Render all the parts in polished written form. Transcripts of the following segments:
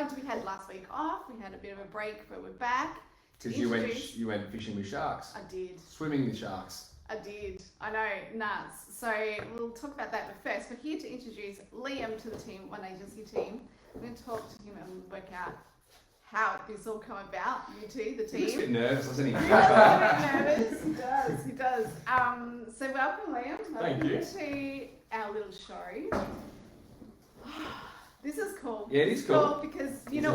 plugged. We had last week off. We had a bit of a break, but we're back. Because you went fishing with sharks. I did. Swimming with sharks. I did. I know, nuts. So we'll talk about that, but first we're here to introduce Liam to the team, One Agency team. We're going to talk to him and work out how this all come about. You two, the team. He's a bit nervous, doesn't he? He's a bit nervous. He does. So welcome, Liam. Thank you. To our little show. This is cool. Yeah, it is cool. Because He's a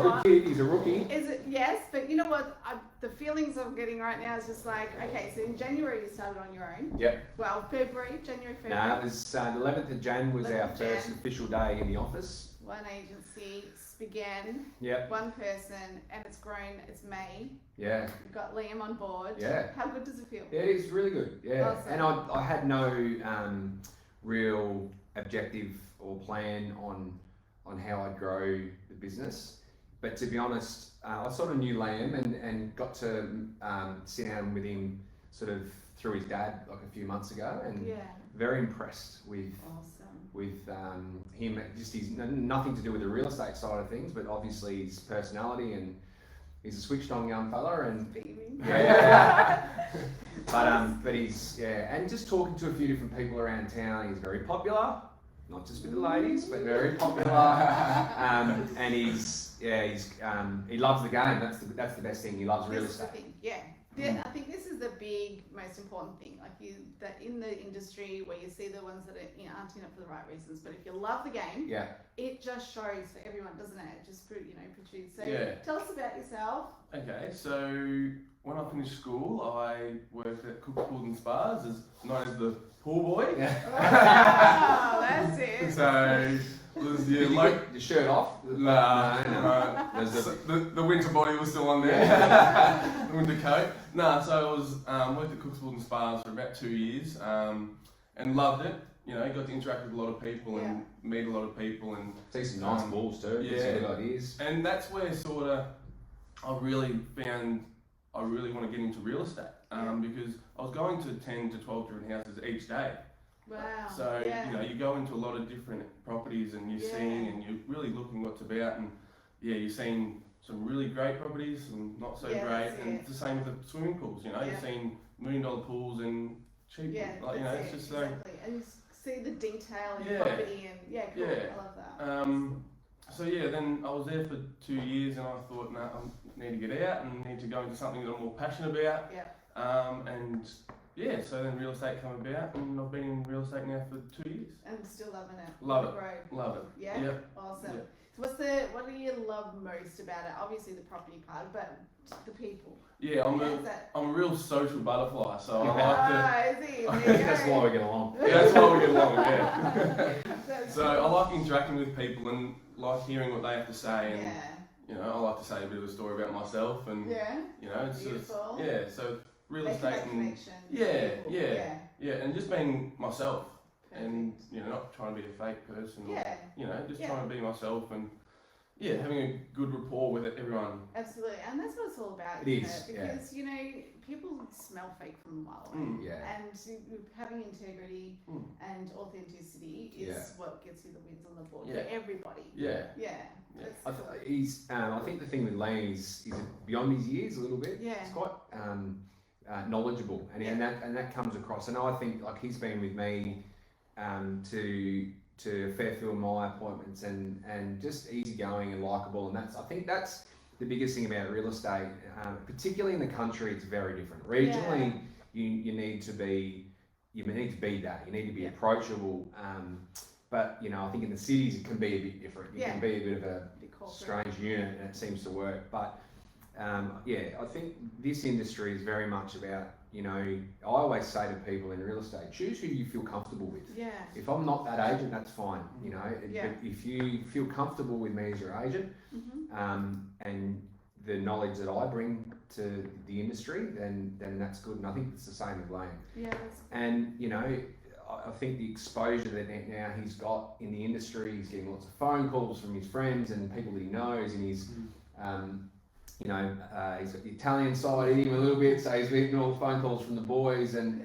rookie. Is it? Yes, but you know what? The feelings I'm getting right now is just like, okay, so in January you started on your own. Yep. Well, January, February. No, it was the 11th of Jan was our first official day in the office. One agency began. Yep. One person, and it's grown. It's May. Yeah. We've got Liam on board. Yeah. How good does it feel? Yeah, it is really good. Yeah. Awesome. And I had no real objective or plan on how I'd grow the business. But to be honest, I sort of knew Liam and got to sit down with him sort of through his dad like a few months ago, and very impressed with him. Just he's nothing to do with the real estate side of things, but obviously his personality, and he's a switched on young fella, and but he's and just talking to a few different people around town, he's very popular. Not just with the ladies, but very popular. And he loves the game. That's the best thing. He loves real estate. Yeah, I think this is the most important thing. Like that in the industry where you see the ones that are, aren't in it for the right reasons. But if you love the game, it just shows for everyone, doesn't it? It just produce. So tell us about yourself. Okay, so when I finished school, I worked at Cook's Pools and Spas, known as the pool boy. Oh, that's it. So was Did you get your shirt off? No. The winter body was still on there. The winter coat. So I was worked at Cook's Pools and Spas for about 2 years, and loved it. Got to interact with a lot of people and meet a lot of people and see some nice balls too. Yeah, some good ideas. And that's where sort of I really found I really want to get into real estate because I was going to 10 to 12 different houses each day. Wow. So you go into a lot of different properties and you're seeing and you're really looking what's about, and you're seeing some really great properties and not so great, and it's the same with the swimming pools. You're seeing $1 million pools and cheap. It's just so. Exactly. And you see the detail in property and cool. I love that. Then I was there for 2 years, and I thought, I need to get out and need to go into something that I'm more passionate about. So then real estate came about, and I've been in real estate now for 2 years. And still loving it. Love it. Yeah? Yep. Awesome. Yep. So what do you love most about it? Obviously the property part, but the people. Yeah, I'm a real social butterfly, so I like to... That's why we get along. That's why we get along, So I like interacting with people and like hearing what they have to say, and I like to say a bit of a story about myself, and it's beautiful. So real estate and and just being myself. And not trying to be a fake person, just trying to be myself, and having a good rapport with everyone. Absolutely, and that's what it's all about. It is, because people smell fake from a mile away, and having integrity and authenticity is what gets you the wins on the board for everybody. I think the thing with Liam is beyond his years a little bit. He's quite knowledgeable, and that comes across. And I think he's been with me. To fulfill my appointments and just easygoing and likeable, and I think that's the biggest thing about real estate, particularly in the country. It's very different. Regionally, you need to be that. You need to be approachable. But I think in the cities it can be a bit different. You can be a bit of a strange unit, and it seems to work. But I think this industry is very much about. I always say to people in real estate, choose who you feel comfortable with. If I'm not that agent, that's fine. But if you feel comfortable with me as your agent, and the knowledge that I bring to the industry, then that's good. And I think it's the same with Liam. And I think the exposure that now he's got in the industry, he's getting lots of phone calls from his friends and people that he knows, and he's he's got the Italian side in him a little bit, so he's getting all the phone calls from the boys, and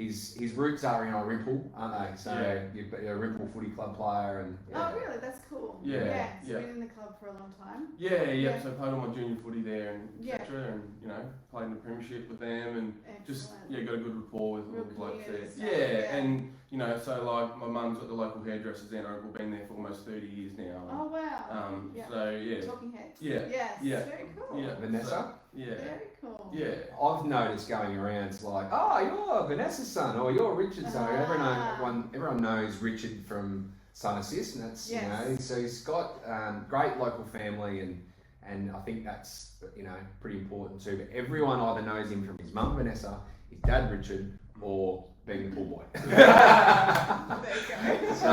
his roots are in Irymple, aren't they? So you've got a Irymple footy club player, and Oh, really? That's cool. Yeah. So been in the club for a long time. Yeah. So I played all my junior footy there and Yeah. etc. And played in the premiership with them and just Excellent. got a good rapport with all Real the blokes there. community stuff, Yeah, and so like my mum's got the local hairdressers there, and I've been there for almost 30 years now. Oh, wow. So Talking heads. Yeah. Yes. Yeah. Very cool. Yeah. Vanessa. So, yeah. Very cool. Yeah. I've noticed going around, it's like, oh, you're Vanessa's son, or you're Richard's son. Everyone knows Richard from Son Assist, and that's so he's got great local family, and I think that's pretty important too. But everyone either knows him from his mum Vanessa, his dad Richard, or being the pool boy. There you go.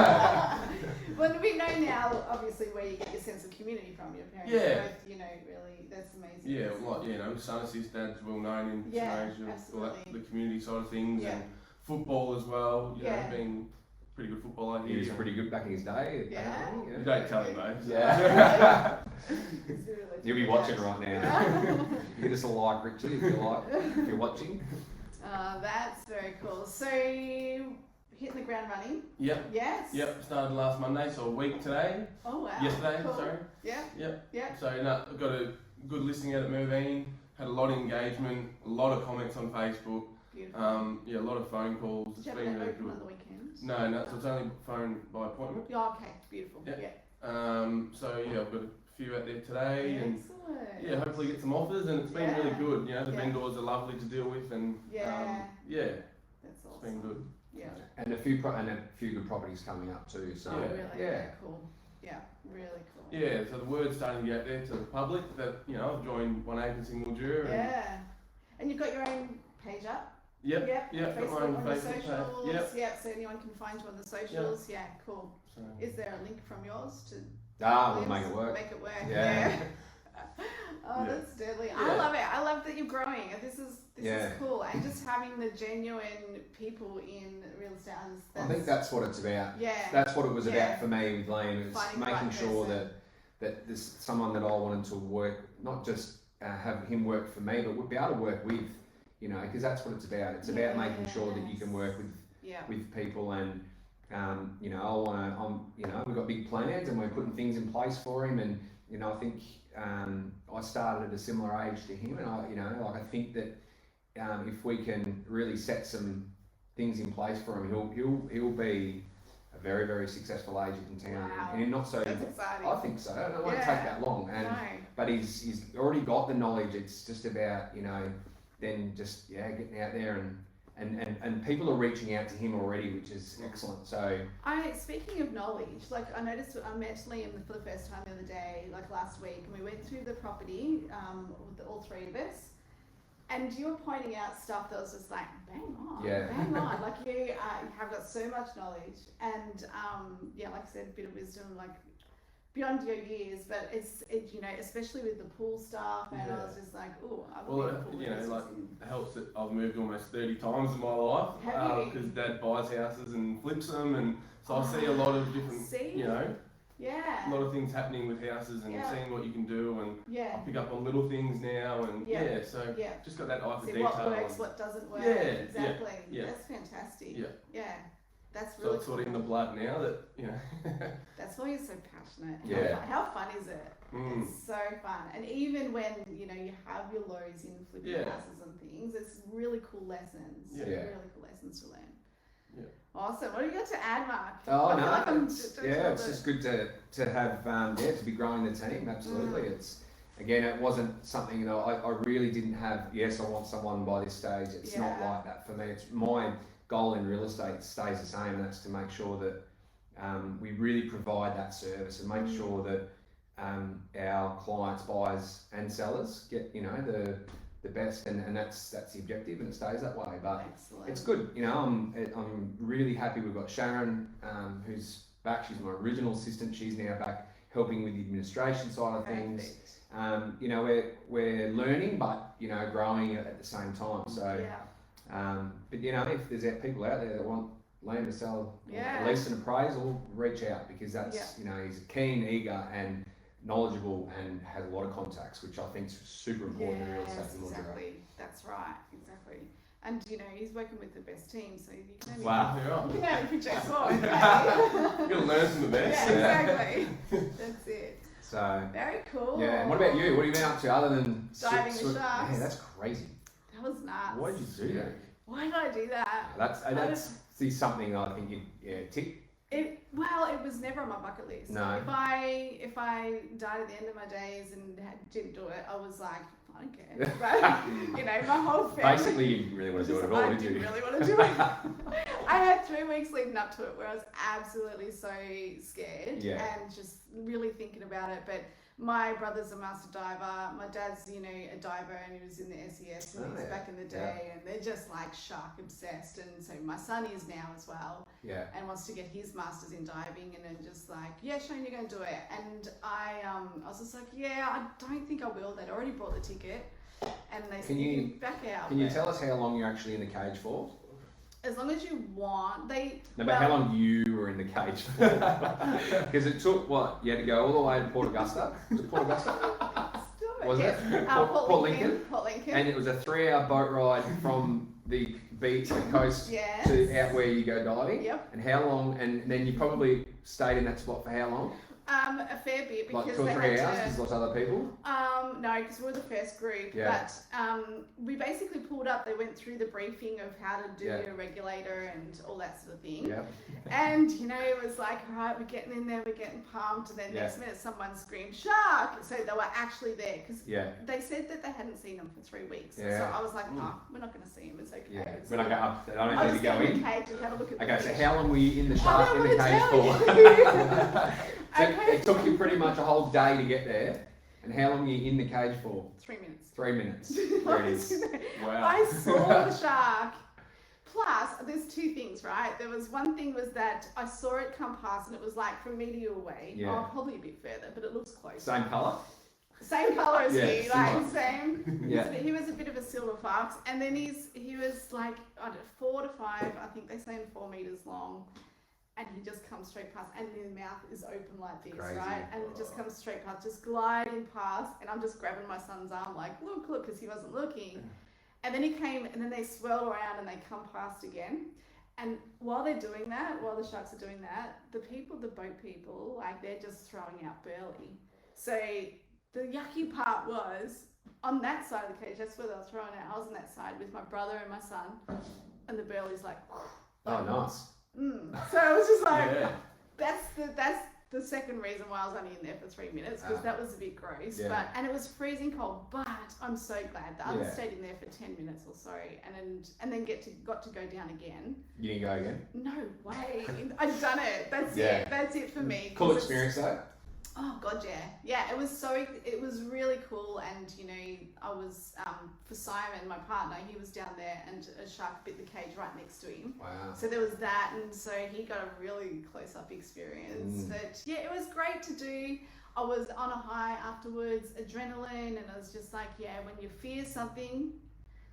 Well, we know now, obviously, where you get your sense of community from. Your parents both, really, that's amazing. Yeah, like, Son Assist, dad's well known in Sunraysia, absolutely. the community side of things, and football as well, being pretty good footballer here. He was pretty good back in his day. You don't tell him though. Yeah. You'll be watching right now. Give us a like, Richard, if you're watching. That's very cool. So, hitting the ground running? Yep. Yes? Yep, started last Monday, so a week today. Oh, wow. Yesterday, cool. sorry. Yep. So, I've got a good listing out at Mervine, had a lot of engagement, a lot of comments on Facebook. Beautiful. A lot of phone calls. Did you have it open on the weekends? No, so it's only phone by appointment. Yeah, okay, beautiful. Yep. Yeah. I've got a few out there today, and excellent. hopefully get some offers, and it's been really good. The vendors are lovely to deal with, and that's awesome. it's been good. Yeah. And a few good properties coming up too. So Really cool. Yeah, really cool. Yeah, so the word's starting to get out there to the public that I've joined One Agency Mildura. Yeah. And you've got your own page up? Yep. Facebook, got my own on the Facebook socials. page. Yep. So anyone can find you on the socials. Yeah, cool. So, Is there a link from yours to? We'll make it work. Make it work. Yeah. That's deadly. I love it. I love that you're growing. This is cool. And just having the genuine people in real estate. I think that's what it's about. Yeah. That's what it was about for me with Liam. It's Finding the making right sure person. that there's someone that I wanted to work, not just have him work for me, but be able to work with. Because that's what it's about. It's about making sure that you can work with people, and we've got big plans, and we're putting things in place for him, and I think I started at a similar age to him, and I think that if we can really set some things in place for him, he'll be a very, very successful agent in town. Wow. And not so. That's exciting. I think so. It won't take that long, but he's already got the knowledge. It's just about then just getting out there, and people are reaching out to him already, which is excellent. So speaking of knowledge, I noticed I met Liam for the first time the other day, last week, and we went through the property with all three of us, and you were pointing out stuff that was just bang on. You have got so much knowledge, and like I said, a bit of wisdom, beyond your years, but it's especially with the pool stuff, and I was just like, it helps that I've moved almost 30 times in my life, because Dad buys houses and flips them, and so I see a lot of different, a lot of things happening with houses, and seeing what you can do, and I pick up on little things now, and just got that eye for see detail. what works, what doesn't work. Exactly. That's fantastic. That's So really it's sort of in the blood now that That's why you're so passionate. How fun is it? It's so fun. And even when you have your lows in flipping houses and things, it's really cool lessons. Really cool lessons to learn. Awesome. What have you got to add, Mark? Oh no, it's just good to have to be growing the team. Absolutely, it's again, it wasn't something that I really didn't have. Yes, I want someone by this stage. It's not like that for me. It's my goal in real estate stays the same, and that's to make sure that we really provide that service and make sure that our clients, buyers and sellers get the best, and that's the objective, and it stays that way. But it's good. I'm really happy we've got Sharon, who's back. She's my original assistant. She's now back helping with the administration side of things. We're learning, but growing at the same time. So. But if there's people out there that want land to sell, or lease and appraisal, reach out, because that's he's keen, eager, and knowledgeable, and has a lot of contacts, which I think is super important in real estate. Exactly. That's right. Exactly. And he's working with the best team, so you can only Wow. you can only project forward. You gotta learn from the best. Yeah, exactly. That's it. So very cool. Yeah. And what about you? What have you been up to other than diving the sharks? Yeah, that's crazy. That was nuts. Why did you do that? Why did I do that? That's something I think you tick. It was never on my bucket list. No. If I died at the end of my days and didn't do it, I was like, I don't care. But my whole family. Basically, you really want to do it at all, did you? I didn't really want to do it. I had 3 weeks leading up to it where I was absolutely so scared and just really thinking about it. But my brother's a master diver. My dad's, a diver, and he was in the SES and he's back in the day, and they're just like shark obsessed. And so my son is now as well, and wants to get his masters in diving. And then just like, Shane, you're going to do it. And I was just like, I don't think I will. They'd already bought the ticket, and they said you can back out. Can you tell us how long you're actually in the cage for? As long as you want. But how long you were in the cage for? Because it took, you had to go all the way to Port Augusta? Was it Port Augusta? Was it? Port Lincoln? Port Lincoln. And it was a 3-hour boat ride from the beach, the coast, to out where you go diving? Yep. And how long, and then you probably stayed in that spot for how long? A fair bit, because like 2 or 3 hours, because lots of other people? No, because we were the first group, but we basically pulled up. They went through the briefing of how to do your regulator and all that sort of thing. And it was like, all right, we're getting in there, we're getting pumped, and then next minute someone screamed shark. So they were actually there, because they said that they hadn't seen them for 3 weeks. So I was like, we're not going to see them. It's okay. We're not going up. I don't need to go in. Cage and have a look at okay, so how long were you in the shark in the cage for? It took you pretty much a whole day to get there. And how long were you in the cage for? 3 minutes. 3 minutes. There it is. Wow. I saw the shark. Plus, there's 2 things, right? There was one thing was that I saw it come past, and it was like from me to you away. Probably a bit further, but it looks close. Same colour? Same colour as me, like same. He was a bit of a silver fox, and then he was like 4 to 5. I think they say 4 meters long. And he just comes straight past, and his mouth is open like this, right? And it just comes straight past, just gliding past, and I'm just grabbing my son's arm like, look, because he wasn't looking. And then he came, and then they swirl around, and they come past again. And while they're doing that, while the sharks are doing that, the boat people, like, they're just throwing out burley. So the yucky part was, on that side of the cage, that's where they were throwing out. I was on that side with my brother and my son, and the burley's like, oh, nice. So I was just like, that's the second reason why I was only in there for 3 minutes, because that was a bit gross. And it was freezing cold, but I'm so glad that I stayed in there for 10 minutes or so, and then got to go down again. You didn't go again? No way. I've done it. That's it. That's it for me. Cool experience though. Oh God, yeah. It was really cool, and I was for Simon, my partner, he was down there, and a shark bit the cage right next to him. Wow. So there was that, and so he got a really close-up experience. But yeah, it was great to do. I was on a high afterwards, adrenaline, and I was just like, when you fear something,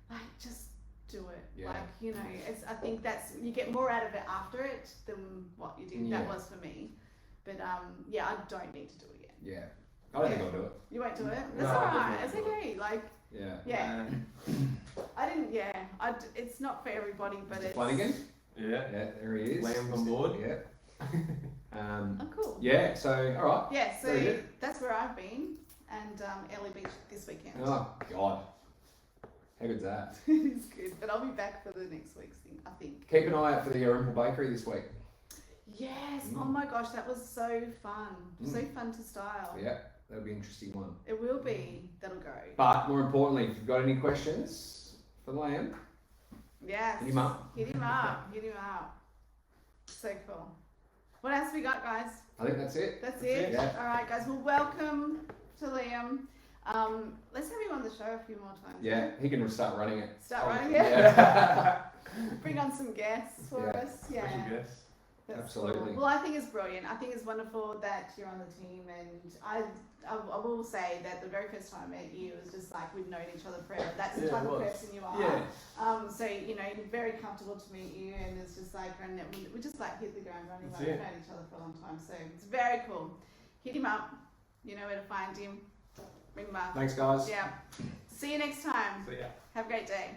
like, just do it. Like, I think you get more out of it after it than what you did. That was for me. But I don't need to do it again. Yeah. I don't think I'll do it. You won't do it? That's alright. It's okay. Like, I didn't, it's not for everybody, but it's... Flanagan? Yeah, there he is. Lamb on board. Yeah. Oh, cool. Yeah, so, alright. Yeah, so that's where I've been, and Early Beach this weekend. Oh, God. How good's that? It's good, but I'll be back for the next week's thing, I think. Keep an eye out for the Irymple Bakery this week. Yes, oh my gosh, that was so fun. So fun to style. Yeah, that'll be an interesting one. It will be, that'll go. But more importantly, if you've got any questions for Liam, yes. Hit him up. Hit him up. So cool. What else we got, guys? I think that's it. That's it? Yeah. Alright guys, well welcome to Liam. Let's have him on the show a few more times. Yeah, he can start running it. Bring on some guests for us. Yeah. Special guests. That's absolutely. Cool. Well, I think it's brilliant. I think it's wonderful that you're on the team, and I will say that the very first time I met you, it was just like we've known each other forever. That's the type of person you are. Yeah. So you're very comfortable to meet you, and it's just like, and we just like hit the ground running. Like we've known each other for a long time, so it's very cool. Hit him up. You know where to find him. Ring him up. Thanks, guys. Yeah. See you next time. See ya. Have a great day.